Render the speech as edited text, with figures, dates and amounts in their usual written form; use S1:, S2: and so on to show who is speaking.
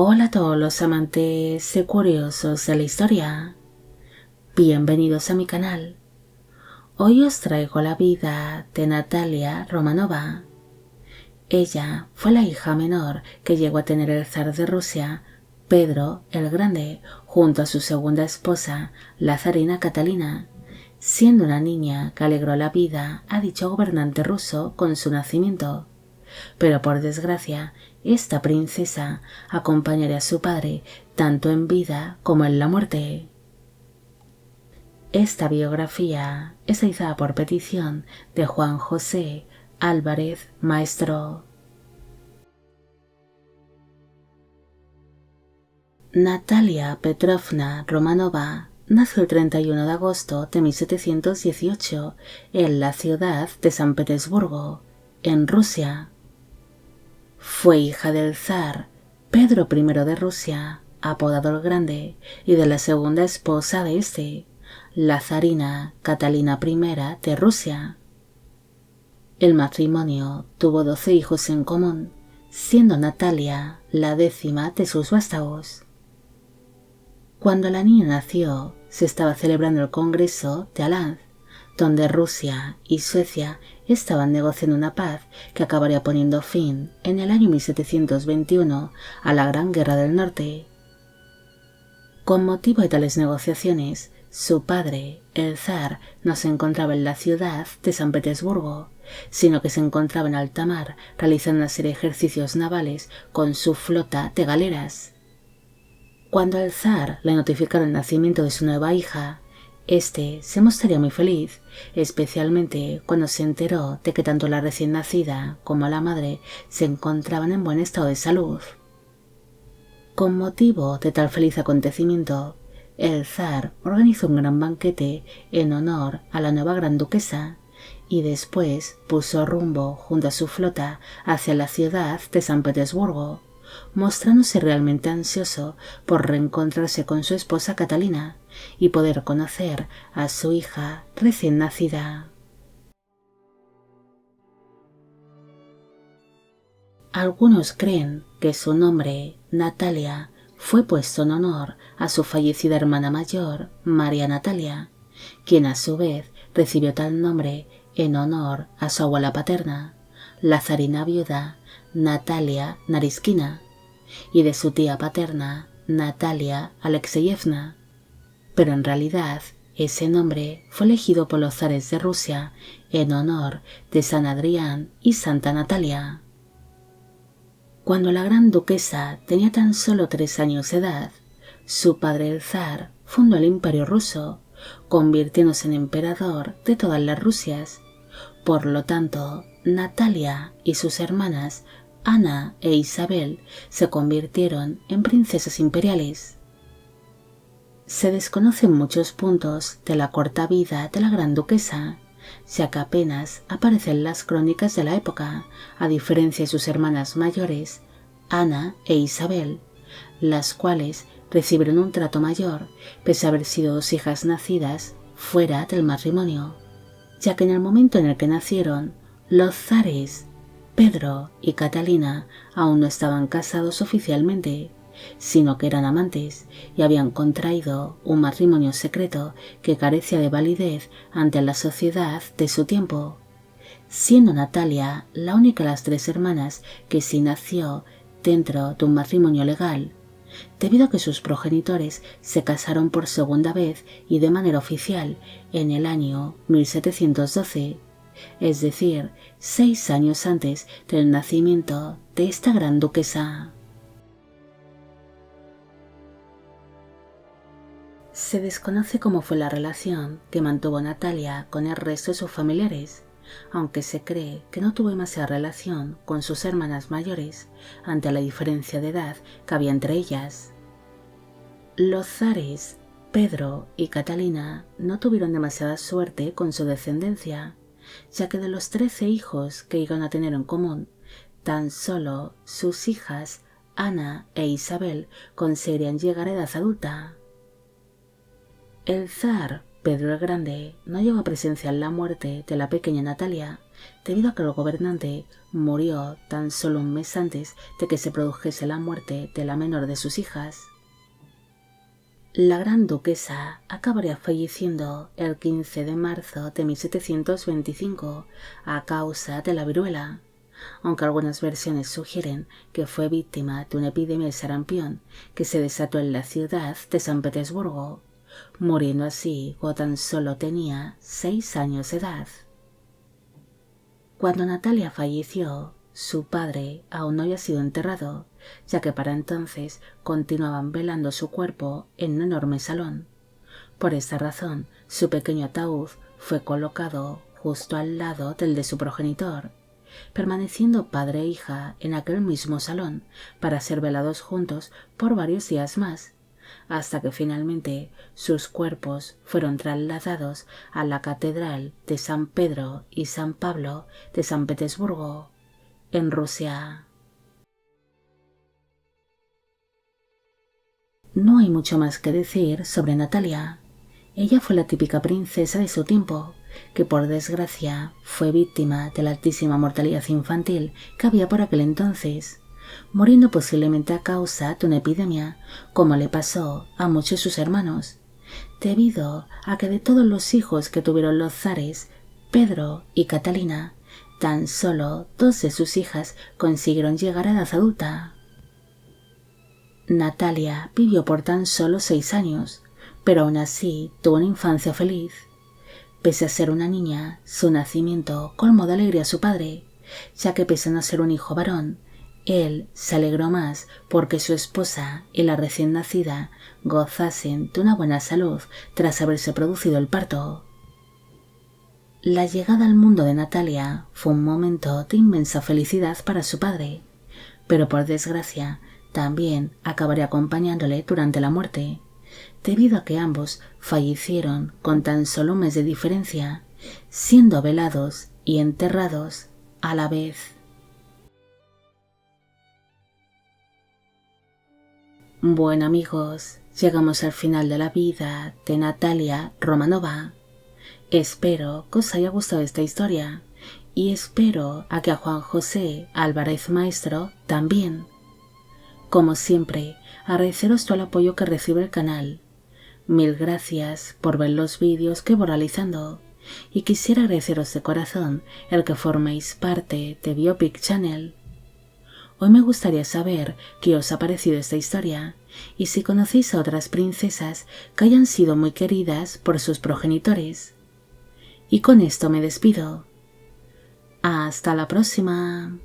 S1: Hola a todos los amantes y curiosos de la historia. Bienvenidos a mi canal. Hoy os traigo la vida de Natalia Romanova. Ella fue la hija menor que llegó a tener el zar de Rusia, Pedro el Grande, junto a su segunda esposa, la zarina Catalina, siendo una niña que alegró la vida a dicho gobernante ruso con su nacimiento. Pero por desgracia, esta princesa acompañaría a su padre tanto en vida como en la muerte. Esta biografía es realizada por petición de Juan José Álvarez Maestro. Natalia Petrovna Romanova nació el 31 de agosto de 1718 en la ciudad de San Petersburgo, en Rusia. Fue hija del zar Pedro I de Rusia, apodado el Grande, y de la segunda esposa de este, la zarina Catalina I de Rusia. El matrimonio tuvo 12 hijos en común, siendo Natalia la 10ª de sus vástagos. Cuando la niña nació, se estaba celebrando el Congreso de Alanz, donde Rusia y Suecia estaban negociando una paz que acabaría poniendo fin en el año 1721 a la Gran Guerra del Norte. Con motivo de tales negociaciones, su padre, el zar, no se encontraba en la ciudad de San Petersburgo, sino que se encontraba en alta mar realizando una serie de ejercicios navales con su flota de galeras. Cuando al zar le notificaron el nacimiento de su nueva hija, este se mostraría muy feliz, especialmente cuando se enteró de que tanto la recién nacida como la madre se encontraban en buen estado de salud. Con motivo de tal feliz acontecimiento, el zar organizó un gran banquete en honor a la nueva gran duquesa y después puso rumbo junto a su flota hacia la ciudad de San Petersburgo, mostrándose realmente ansioso por reencontrarse con su esposa Catalina y poder conocer a su hija recién nacida. Algunos creen que su nombre, Natalia, fue puesto en honor a su fallecida hermana mayor, María Natalia, quien a su vez recibió tal nombre en honor a su abuela paterna, la zarina viuda Natalia Nariskina, y de su tía paterna, Natalia Alexeyevna. Pero en realidad, ese nombre fue elegido por los zares de Rusia en honor de San Adrián y Santa Natalia. Cuando la gran duquesa tenía tan solo 3 años de edad, su padre el zar fundó el Imperio ruso, convirtiéndose en emperador de todas las Rusias. Por lo tanto, Natalia y sus hermanas Ana e Isabel se convirtieron en princesas imperiales. Se desconocen muchos puntos de la corta vida de la gran duquesa, ya que apenas aparecen las crónicas de la época, a diferencia de sus hermanas mayores, Ana e Isabel, las cuales recibieron un trato mayor, pese a haber sido 2 hijas nacidas fuera del matrimonio, ya que en el momento en el que nacieron, los zares Pedro y Catalina aún no estaban casados oficialmente, sino que eran amantes y habían contraído un matrimonio secreto que carecía de validez ante la sociedad de su tiempo, siendo Natalia la única de las 3 hermanas que sí nació dentro de un matrimonio legal, debido a que sus progenitores se casaron por segunda vez y de manera oficial en el año 1712, es decir, 6 años antes del nacimiento de esta gran duquesa. Se desconoce cómo fue la relación que mantuvo Natalia con el resto de sus familiares, aunque se cree que no tuvo demasiada relación con sus hermanas mayores ante la diferencia de edad que había entre ellas. Los zares Pedro y Catalina no tuvieron demasiada suerte con su descendencia, ya que de los 13 hijos que iban a tener en común, tan solo sus hijas Ana e Isabel conseguirían llegar a edad adulta. El zar Pedro el Grande no llegó a presenciar la muerte de la pequeña Natalia, debido a que el gobernante murió tan solo un mes antes de que se produjese la muerte de la menor de sus hijas. La gran duquesa acabaría falleciendo el 15 de marzo de 1725 a causa de la viruela, aunque algunas versiones sugieren que fue víctima de una epidemia de sarampión que se desató en la ciudad de San Petersburgo, muriendo así cuando tan solo tenía 6 años de edad. Cuando Natalia falleció, su padre aún no había sido enterrado, ya que para entonces continuaban velando su cuerpo en un enorme salón. Por esta razón, su pequeño ataúd fue colocado justo al lado del de su progenitor, permaneciendo padre e hija en aquel mismo salón para ser velados juntos por varios días más, hasta que finalmente sus cuerpos fueron trasladados a la Catedral de San Pedro y San Pablo de San Petersburgo, en Rusia. No hay mucho más que decir sobre Natalia. Ella fue la típica princesa de su tiempo, que por desgracia fue víctima de la altísima mortalidad infantil que había por aquel entonces, muriendo posiblemente a causa de una epidemia, como le pasó a muchos de sus hermanos, debido a que de todos los hijos que tuvieron los zares, Pedro y Catalina, tan solo 2 de sus hijas consiguieron llegar a edad adulta. Natalia vivió por tan solo 6 años, pero aún así tuvo una infancia feliz. Pese a ser una niña, su nacimiento colmó de alegría a su padre, ya que pese a no ser un hijo varón, él se alegró más porque su esposa y la recién nacida gozasen de una buena salud tras haberse producido el parto. La llegada al mundo de Natalia fue un momento de inmensa felicidad para su padre, pero por desgracia también acabaría acompañándole durante la muerte, debido a que ambos fallecieron con tan solo un mes de diferencia, siendo velados y enterrados a la vez. Bueno amigos, llegamos al final de la vida de Natalia Romanova. Espero que os haya gustado esta historia y espero a que a Juan José Álvarez Maestro también. Como siempre, agradeceros todo el apoyo que recibe el canal. Mil gracias por ver los vídeos que voy realizando y quisiera agradeceros de corazón el que forméis parte de Biopic Channel. Hoy me gustaría saber qué os ha parecido esta historia y si conocéis a otras princesas que hayan sido muy queridas por sus progenitores. Y con esto me despido. Hasta la próxima.